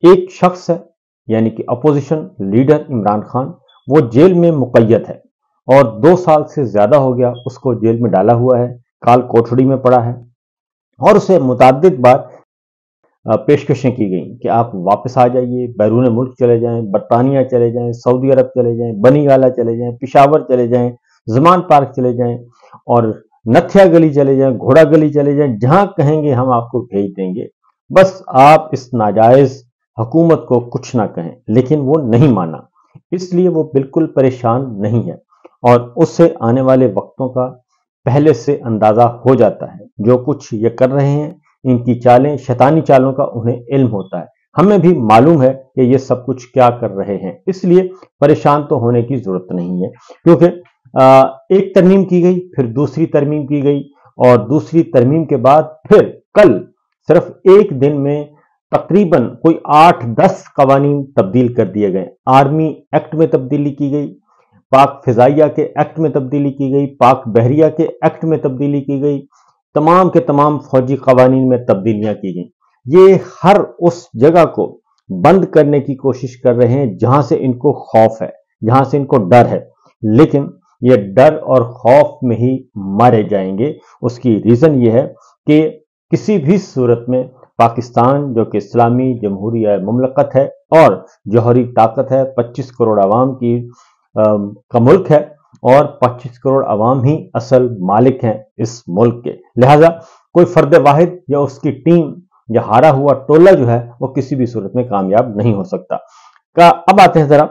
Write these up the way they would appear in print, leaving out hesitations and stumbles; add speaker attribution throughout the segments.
Speaker 1: एक शख्स है, यानी कि अपोजिशन लीडर इमरान खान, वो जेल में मुक़य्यद है और 2 साल से ज्यादा हो गया उसको जेल में डाला हुआ है, काल कोठड़ी में पड़ा है और उसे मुतअद्दिद बार पेशकशें की गई कि आप वापस आ जाइए, बैरून मुल्क चले जाएं, बरतानिया चले जाएं, सऊदी अरब चले जाएं, बनी गाला चले जाएं, पिशावर चले जाएं, जमान पार्क चले जाएं और नथिया गली चले जाएं, घोड़ा गली चले जाएं, जहां कहेंगे हम आपको भेज देंगे, बस आप इस नाजायज हुकूमत को कुछ ना कहें। लेकिन वो नहीं माना, इसलिए वो बिल्कुल परेशान नहीं है और उससे आने वाले वक्तों का पहले से अंदाजा हो जाता है। जो कुछ ये कर रहे हैं, इनकी चालें, शैतानी चालों का उन्हें इल्म होता है। हमें भी मालूम है कि ये सब कुछ क्या कर रहे हैं, इसलिए परेशान तो होने की जरूरत नहीं है, क्योंकि एक तरमीम की गई, फिर दूसरी तरमीम की गई और दूसरी तरमीम के बाद फिर कल सिर्फ एक दिन में तकरीबन कोई 8-10 कवानीन तब्दील कर दिए गए। आर्मी एक्ट में तब्दीली की गई, पाक फिजाइया के एक्ट में तब्दीली की गई, पाक बहरिया के एक्ट में तब्दीली की गई, तमाम के तमाम फौजी कवानीन में तब्दीलियां की गई। ये हर उस जगह को बंद करने की कोशिश कर रहे हैं जहां से इनको खौफ है, जहां से इनको डर है, लेकिन ये डर और खौफ में ही मारे जाएंगे। उसकी रीजन ये है कि किसी भी सूरत में पाकिस्तान, जो कि इस्लामी जमहूरिया मुमलकत है और जौहरी ताकत है, 25 करोड़ आवाम की का मुल्क है और 25 करोड़ आवाम ही असल मालिक हैं इस मुल्क के। लिहाजा कोई फर्द वाहिद या उसकी टीम या हारा हुआ टोला जो है वो किसी भी सूरत में कामयाब नहीं हो सकता। अब आते हैं जरा,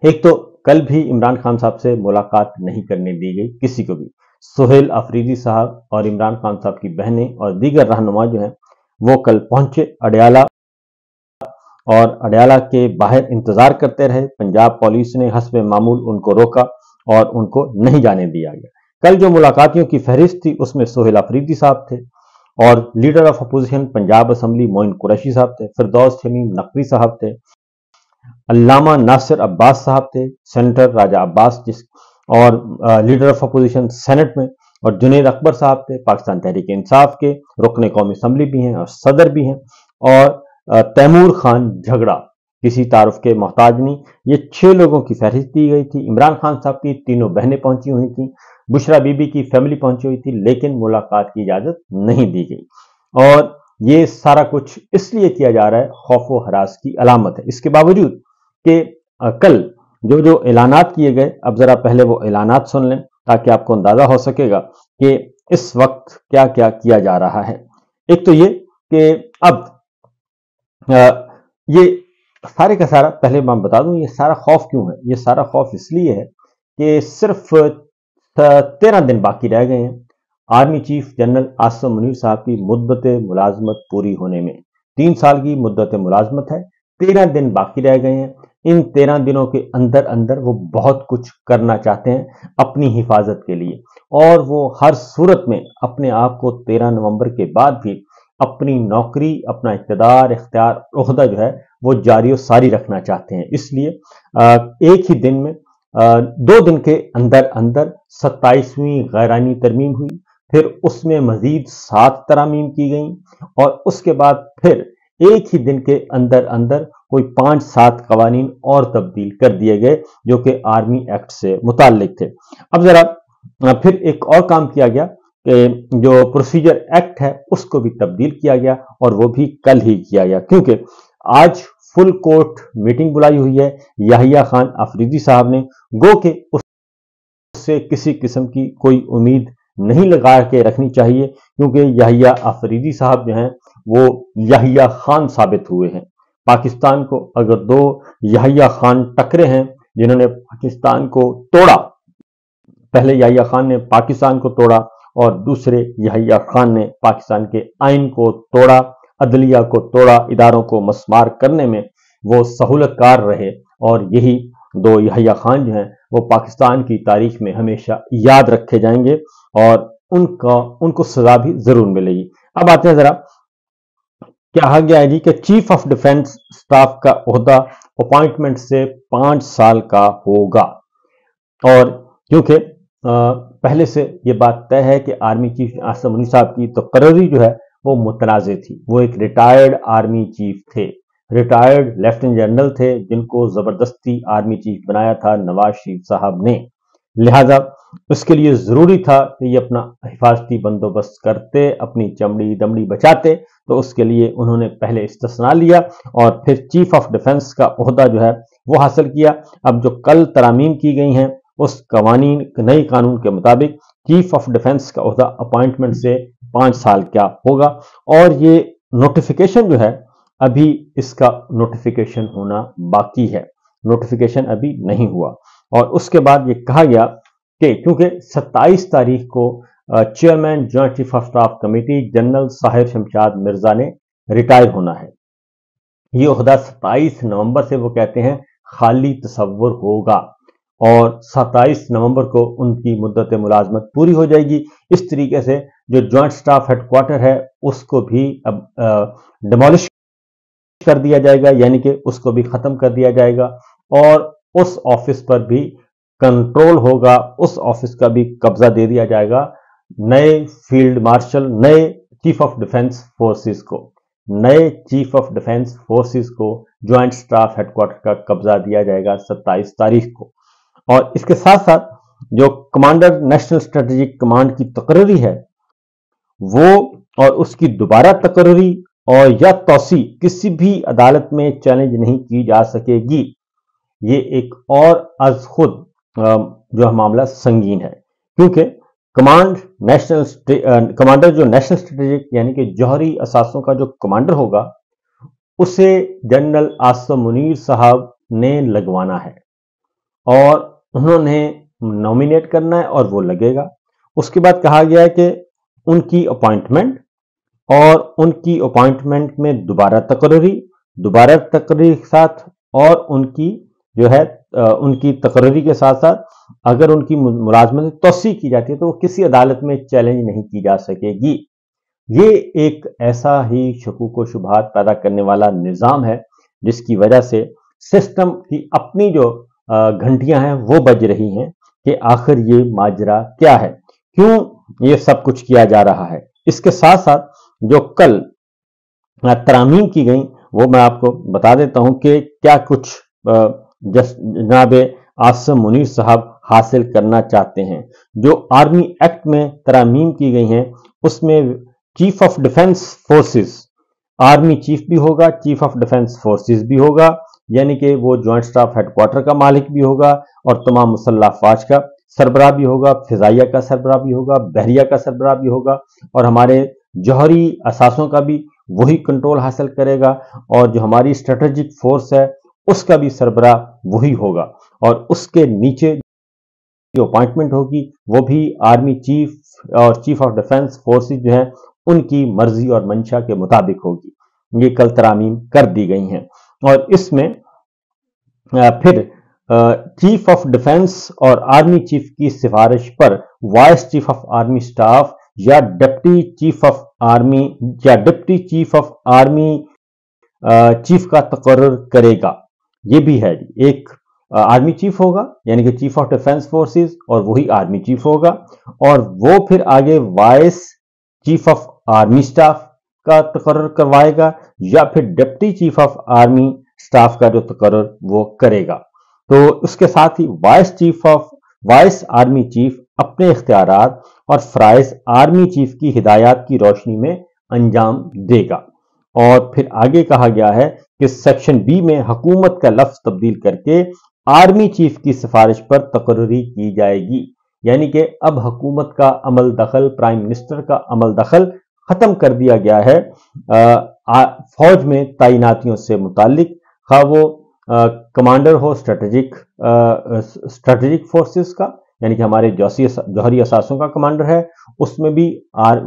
Speaker 1: एक तो कल भी इमरान खान साहब से मुलाकात नहीं करने दी गई किसी को भी। सुहेल अफरीदी साहब और इमरान खान साहब की बहनें और दीगर रहनुमा जो हैं वो कल पहुंचे अडयाला और अडयाला के बाहर इंतजार करते रहे। पंजाब पुलिस ने हस्बे मामूल उनको रोका और उनको नहीं जाने दिया गया। कल जो मुलाकातियों की फहरिस्त थी उसमें सुहेल अफरीदी साहब थे और leader of opposition Punjab assembly Moin Qureshi साहब थे, फिरदौस शमीम नकवी साहब थे, अल्लामा नासिर अब्बास साहब थे, सेनेटर राजा अब्बास और लीडर ऑफ अपोजिशन सेनेट में, और जुनैद अकबर साहब थे, पाकिस्तान तहरीक इंसाफ के रुकने कौमी असम्बली भी हैं और सदर भी हैं, और तैमूर खान झगड़ा किसी तारुफ के मोहताज नहीं। ये 6 लोगों की फहरिस्त दी गई थी। इमरान खान साहब की तीनों बहनें पहुंची हुई थी, बुशरा बीबी की फैमिली पहुंची हुई थी, लेकिन मुलाकात की इजाजत नहीं दी गई और ये सारा कुछ इसलिए किया जा रहा है, खौफ व हरास की अलामत है। इसके बावजूद कि कल जो जो ऐलानात किए गए, अब जरा पहले वो ऐलानात सुन लें ताकि आपको अंदाजा हो सकेगा कि इस वक्त क्या क्या किया जा रहा है। एक तो ये कि अब ये सारे का सारा, पहले मैं बता दूं ये सारा खौफ क्यों है। ये सारा खौफ इसलिए है कि सिर्फ 13 दिन बाकी रह गए हैं army chief general Asim Munir साहब की मुद्दत मुलाजमत पूरी होने में। 3 साल की मुद्दत मुलाजमत है, 13 दिन बाकी रह गए हैं। इन 13 दिनों के अंदर अंदर वो बहुत कुछ करना चाहते हैं अपनी हिफाजत के लिए, और वो हर सूरत में अपने आप को 13 नवंबर के बाद भी अपनी नौकरी, अपना इख्तियार, ओहदा जो है वो जारी और सारी रखना चाहते हैं। इसलिए एक ही दिन में 2 दिन के अंदर अंदर 27वीं गैरानी तरमीम हुई, फिर उसमें मजीद 7 तरामीम की गई और उसके बाद फिर एक ही दिन के अंदर अंदर कोई 5-7 कवानीन और तब्दील कर दिए गए जो कि आर्मी एक्ट से मुताल्लिक थे। अब जरा फिर एक और काम किया गया कि जो प्रोसीजर एक्ट है उसको भी तब्दील किया गया और वो भी कल ही किया गया, क्योंकि आज फुल कोर्ट मीटिंग बुलाई हुई है याहिया खान अफरीदी साहब ने। गो के उससे किसी किस्म की कोई उम्मीद नहीं लगा के रखनी चाहिए, क्योंकि याहिया अफरीदी साहब जो हैं वो याहिया खान साबित हुए हैं। पाकिस्तान को अगर 2 याहिया खान टकरे हैं जिन्होंने पाकिस्तान को तोड़ा, पहले याहिया खान ने पाकिस्तान को तोड़ा और दूसरे याहिया खान ने पाकिस्तान के आइन को तोड़ा, अदलिया को तोड़ा, इदारों को मस्मार करने में वो सहूलतकार रहे, और यही 2 याहिया खान जो हैं वो पाकिस्तान की तारीख में हमेशा याद रखे जाएंगे और उनको सजा भी जरूर मिलेगी। अब आते हैं जरा, क्या कहा गया है जी कि चीफ ऑफ डिफेंस स्टाफ का ओहदा अपॉइंटमेंट से 5 साल का होगा, और क्योंकि पहले से ये बात तय है कि आर्मी चीफ आसिम मुनीर साहब की तकर्री जो है वो मुतनाज़ थी। वो एक रिटायर्ड आर्मी चीफ थे, ریٹائرڈ لیفٹیننٹ جنرل تھے جن کو زبردستی آرمی چیف بنایا تھا نواز شریف صاحب نے، لہذا اس کے لیے ضروری تھا کہ یہ اپنا حفاظتی بندوبست کرتے، اپنی چمڑی دمڑی بچاتے، تو اس کے لیے انہوں نے پہلے استثناء لیا اور پھر چیف آف ڈیفنس کا عہدہ جو ہے وہ حاصل کیا۔ اب جو کل ترامیم کی گئی ہیں اس نئی قانون کے مطابق چیف آف ڈیفنس کا عہدہ اپوائنٹمنٹ سے 5 سال کا ہوگا، اور یہ نوٹیفیکیشن جو ہے ابھی اس کا نوٹیفیکیشن ہونا باقی ہے، نوٹیفیکیشن ابھی نہیں ہوا۔ اور اس کے بعد یہ کہا گیا کہ کیونکہ 27 تاریخ کو chairman joint chief of staff committee general Sahir Shamshad Mirza نے ریٹائر ہونا ہے، یہ عہدہ 27 نومبر سے وہ کہتے ہیں خالی تصور ہوگا، اور 27 نومبر کو ان کی مدت ملازمت پوری ہو جائے گی۔ اس طریقے سے جو جوائنٹ اسٹاف ہیڈ کوارٹر ہے اس کو بھی اب ڈیمولش کر دیا جائے گا، یعنی کہ اس کو بھی ختم کر دیا جائے گا، اور اس آفس پر بھی کنٹرول ہوگا، اس آفس کا بھی قبضہ دے دیا جائے گا نئے فیلڈ مارشل، نئے چیف آف ڈیفنس فورسز کو، نئے چیف آف ڈیفنس فورسز کو جوائنٹ اسٹاف ہیڈ کوارٹر کا قبضہ دیا جائے گا 27 تاریخ کو۔ اور اس کے ساتھ ساتھ جو کمانڈر نیشنل اسٹریٹجک کمانڈ کی تقرری ہے وہ اور اس کی دوبارہ تقرری اور یا توسیع کسی بھی عدالت میں چیلنج نہیں کی جا سکے گی، یہ ایک اور از خود جو معاملہ سنگین ہے، کیونکہ کمانڈر جو نیشنل اسٹریٹجک یعنی کہ جوہری اثاثوں کا جو کمانڈر ہوگا اسے جنرل عاصم منیر صاحب نے لگوانا ہے، اور انہوں نے نومینیٹ کرنا ہے اور وہ لگے گا۔ اس کے بعد کہا گیا ہے کہ ان کی اپوائنٹمنٹ اور ان کی اپوائنٹمنٹ میں دوبارہ تقرری کے ساتھ، اور ان کی جو ہے ان کی تقرری کے ساتھ ساتھ اگر ان کی ملازمت توسیع کی جاتی ہے تو وہ کسی عدالت میں چیلنج نہیں کی جا سکے گی۔ یہ ایک ایسا ہی شکوک و شبہات پیدا کرنے والا نظام ہے جس کی وجہ سے سسٹم کی اپنی جو گھنٹیاں ہیں وہ بج رہی ہیں کہ آخر یہ ماجرا کیا ہے، کیوں یہ سب کچھ کیا جا رہا ہے۔ اس کے ساتھ ساتھ جو کل ترامیم کی گئیں وہ میں آپ کو بتا دیتا ہوں کہ کیا کچھ جناب عاصم منیر صاحب حاصل کرنا چاہتے ہیں۔ جو آرمی ایکٹ میں ترامیم کی گئی ہیں اس میں chief of defence forces army chief بھی ہوگا، چیف آف ڈیفنس فورسز بھی ہوگا، یعنی کہ وہ جوائنٹ اسٹاف ہیڈ کوارٹر کا مالک بھی ہوگا اور تمام مسلح افواج کا سربراہ بھی ہوگا، فضائیہ کا سربراہ بھی ہوگا، بحریہ کا سربراہ بھی ہوگا، اور ہمارے جوہری اثاثوں کا بھی وہی کنٹرول حاصل کرے گا، اور جو ہماری اسٹریٹجک فورس ہے اس کا بھی سربراہ وہی ہوگا، اور اس کے نیچے جو اپوائنٹمنٹ ہوگی وہ بھی آرمی چیف اور چیف آف ڈیفنس فورسز جو ہیں ان کی مرضی اور منشا کے مطابق ہوگی۔ یہ کل ترامیم کر دی گئی ہیں، اور اس میں پھر چیف آف ڈیفنس اور آرمی چیف کی سفارش پر vice chief of army staff یا deputy chief of army chief کا تقرر کرے گا۔ یہ بھی ہے، ایک آرمی چیف ہوگا یعنی کہ چیف آف ڈیفنس فورسز، اور وہی آرمی چیف ہوگا، اور وہ پھر آگے voice chief of army staff کا تقرر کروائے گا، یا پھر deputy chief of army staff کا جو تقرر وہ کرے گا۔ تو اس کے ساتھ ہی وائس آرمی چیف اپنے اختیارات اور فرائض آرمی چیف کی ہدایات کی روشنی میں انجام دے گا۔ اور پھر آگے کہا گیا ہے کہ سیکشن بی میں حکومت کا لفظ تبدیل کر کے آرمی چیف کی سفارش پر تقرری کی جائے گی، یعنی کہ اب حکومت کا عمل دخل، پرائم منسٹر کا عمل دخل ختم کر دیا گیا ہے فوج میں تعیناتیوں سے متعلق، خواہ وہ کمانڈر ہو اسٹریٹجک فورسز کا یعنی کہ ہمارے جوہری اثاثوں کا کمانڈر ہے، اس میں بھی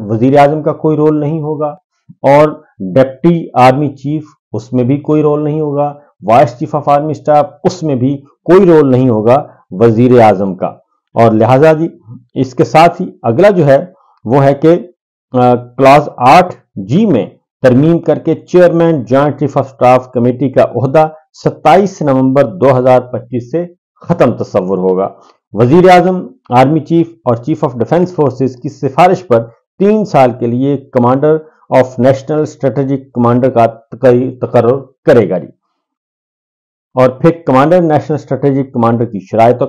Speaker 1: وزیر اعظم کا کوئی رول نہیں ہوگا، اور ڈپٹی آرمی چیف اس میں بھی کوئی رول نہیں ہوگا، vice chief of army staff اس میں بھی کوئی رول نہیں ہوگا وزیر اعظم کا۔ اور لہذا جی اس کے ساتھ ہی اگلا جو ہے وہ ہے کہ کلاز 8G میں ترمیم کر کے chairman joint chief of staff committee کا عہدہ 27 نومبر 2025 سے ختم تصور ہوگا۔ وزیر اعظم، آرمی چیف اور چیف آف ڈیفنس فورسز کی سفارش پر 3 سال کے لیے commander of national strategic commander का तकर्रुर करेगा जी। और फिर कमांडर नेशनल स्ट्रेटेजिक कमांडर की शराइत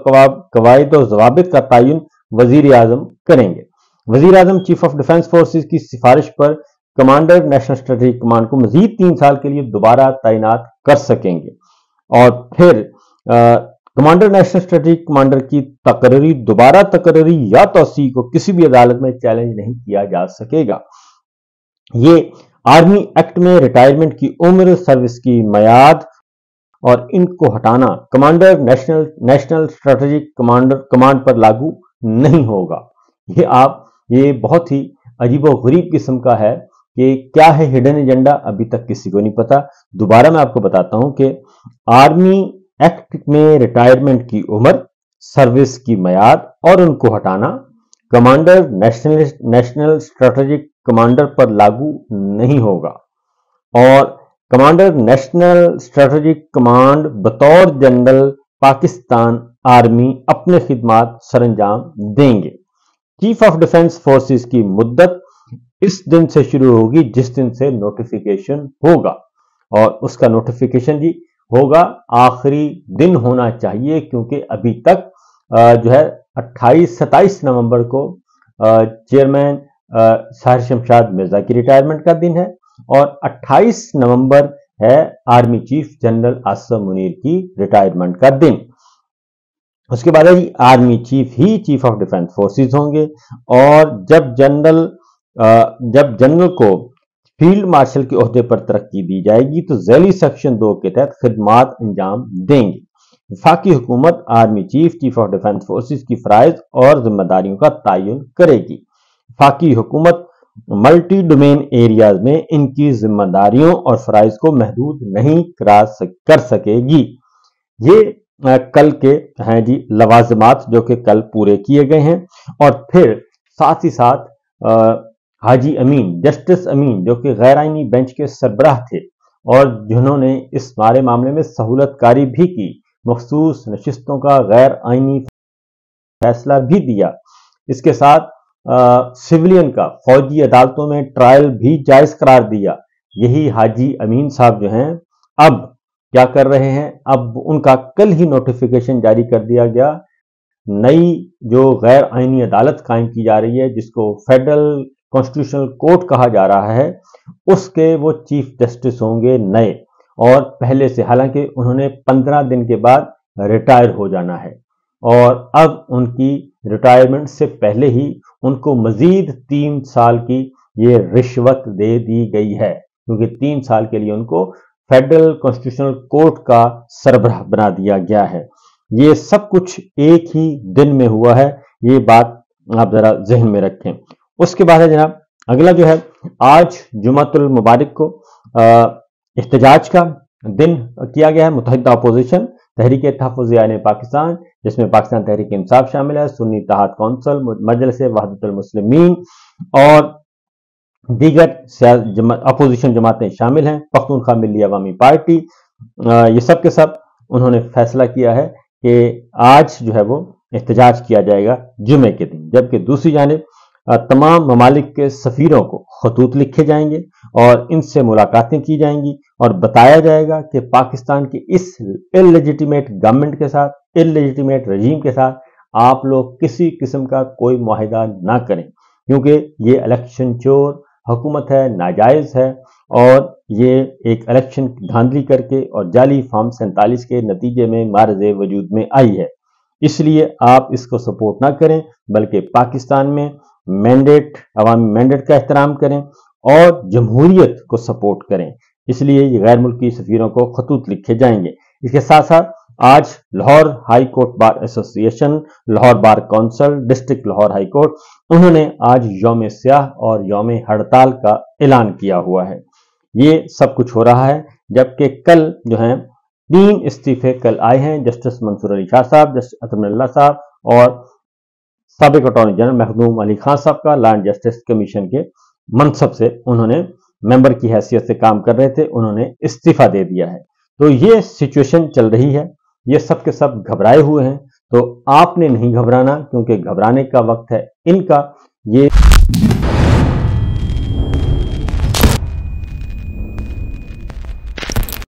Speaker 1: कवायद और जवाबित का तयन वजीर आजम करेंगे। वजीर आजम चीफ ऑफ डिफेंस फोर्सेज की सिफारिश पर कमांडर नेशनल स्ट्रेटेजिक कमांड को मजीद 3 साल के लिए दोबारा तैनात कर सकेंगे। और फिर कमांडर नेशनल स्ट्रेटेजिक कमांडर की दोबारा तकर्री या तौसीक को किसी भी अदालत में चैलेंज नहीं किया जा सकेगा। ये आर्मी एक्ट में रिटायरमेंट की उम्र, सर्विस की मियाद और इनको हटाना कमांडर नेशनल स्ट्रेटेजिक कमांड पर लागू नहीं होगा। ये बहुत ही अजीबोगरीब किस्म का है कि क्या है हिडन एजेंडा, अभी तक किसी को नहीं पता। दोबारा मैं आपको बताता हूं कि आर्मी एक्ट में रिटायरमेंट की उम्र, सर्विस की मियाद और उनको हटाना कमांडर नेशनल स्ट्रेटेजिक कमांडर पर लागू नहीं होगा। और कमांडर नेशनल स्ट्रेटेजिक कमांड बतौर जनरल पाकिस्तान आर्मी अपने खिदमात सरंजाम देंगे। चीफ ऑफ डिफेंस फोर्सेस की मुद्दत इस दिन से शुरू होगी जिस दिन से नोटिफिकेशन होगा, और उसका नोटिफिकेशन जी होगा आखिरी दिन होना चाहिए, क्योंकि अभी तक जो है 27 नवंबर को चेयरमैन साहिर शमशाद मिर्जा की रिटायरमेंट का दिन है और 28 नवंबर है army chief general Asim Munir की रिटायरमेंट का दिन। उसके बाद है army chief he chief of defence forces होंगे, और जब जनरल को फील्ड मार्शल के ओहदे पर तरक्की दी जाएगी तो झैली सेक्शन 2 के तहत खिदमात अंजाम देंगे। वफाकी हुकूमत army chief of defence forces की फराइज और जिम्मेदारियों का तयन करेगी। वफाकी हुकूमत मल्टी डोमेन एरियाज में इनकी जिम्मेदारियों और फराइज को महदूद नहीं कर सकेगी। ये कल के हैं जी लवाजमात जो कि कल पूरे किए गए हैं। और फिर साथ ही साथ हाजी अमीन, जस्टिस अमीन जो कि गैर आईनी बेंच के सरबराह थे और जिन्होंने इस सारे मामले में सहूलतकारी भी की, मखसूस नशिस्तों का गैर आईनी फैसला भी दिया, इसके साथ सिविलियन का फौजी अदालतों में ट्रायल भी जायज करार दिया। यही हाजी अमीन साहब जो हैं अब क्या कर रहे हैं, अब उनका कल ही नोटिफिकेशन जारी कर दिया गया। नई जो गैर आईनी अदालत कायम की जा रही है जिसको फेडरल कॉन्स्टिट्यूशनल कोर्ट कहा जा रहा है, उसके वो चीफ जस्टिस होंगे नए, और पहले से, हालांकि उन्होंने 15 दिन के बाद रिटायर हो जाना है और अब उनकी रिटायरमेंट से पहले ही उनको मजीद 3 साल की ये रिश्वत दे दी गई है, क्योंकि 3 साल के लिए उनको फेडरल कॉन्स्टिट्यूशनल कोर्ट का सरबराह बना दिया गया है। ये सब कुछ एक ही दिन में हुआ है, ये बात आप जरा जहन में रखें। उसके बाद है जनाब अगला जो है, आज जुमातुल मुबारक को इख्तिजाज का दिन किया गया है। मुत्तहिदा अपोजिशन तहरीक तहफ़्फ़ुज़ आईन पाकिस्तान, जिसमें पाकिस्तान तहरीक इंसाफ शामिल है, सुन्नी इत्तेहाद कौंसिल, मजलिस वहदतुल मुस्लिमीन और दीगर अपोजिशन जमातें शामिल हैं, पख्तूनख्वा मिल्ली अवामी पार्टी, ये सब के सब उन्होंने फैसला किया है कि आज जो है वो एहतजाज किया जाएगा जुमे के दिन। जबकि दूसरी जानिब तमाम ममालिक के सफीरों को खतूत लिखे जाएंगे और इनसे मुलाकातें की जाएंगी और बताया जाएगा कि पाकिस्तान की इस इलेजिटिमेट गवर्नमेंट के साथ, इलेजिटिमेट रजीम के साथ आप लोग किसी किस्म का कोई मुआहिदा ना करें, क्योंकि ये इलेक्शन चोर हुकूमत है, नाजायज़ है और ये एक इलेक्शन धांधली करके और जाली फॉर्म 47 के नतीजे में मारज़े वजूद में आई है। इसलिए आप इसको सपोर्ट ना करें, बल्कि पाकिस्तान में अवामी मैंडेट का एहतराम करें और जमहूरियत को सपोर्ट करें। इसलिए ये गैर मुल्की सफीरों को खतूत लिखे जाएंगे। इसके साथ साथ आज Lahore high court bar association, Lahore bar council, district Lahore high court, उन्होंने आज यौम स्याह और यौम हड़ताल का ऐलान किया हुआ है। ये सब कुछ हो रहा है, जबकि कल जो है 3 इस्तीफे कल आए हैं। जस्टिस मंसूर अली शाह साहब, जस्टिस अतमुल्लाह साहब और साबिक अटॉर्नी जनरल महदूम अली खान साहब का लैंड जस्टिस कमीशन के मनसब से उन्होंने मेंबर की हैसियत से काम कर रहे थे, उन्होंने इस्तीफा दे दिया है। तो ये सिचुएशन चल रही है, ये सब के सब घबराए हुए हैं। तो आपने नहीं घबराना, क्योंकि घबराने का वक्त है इनका।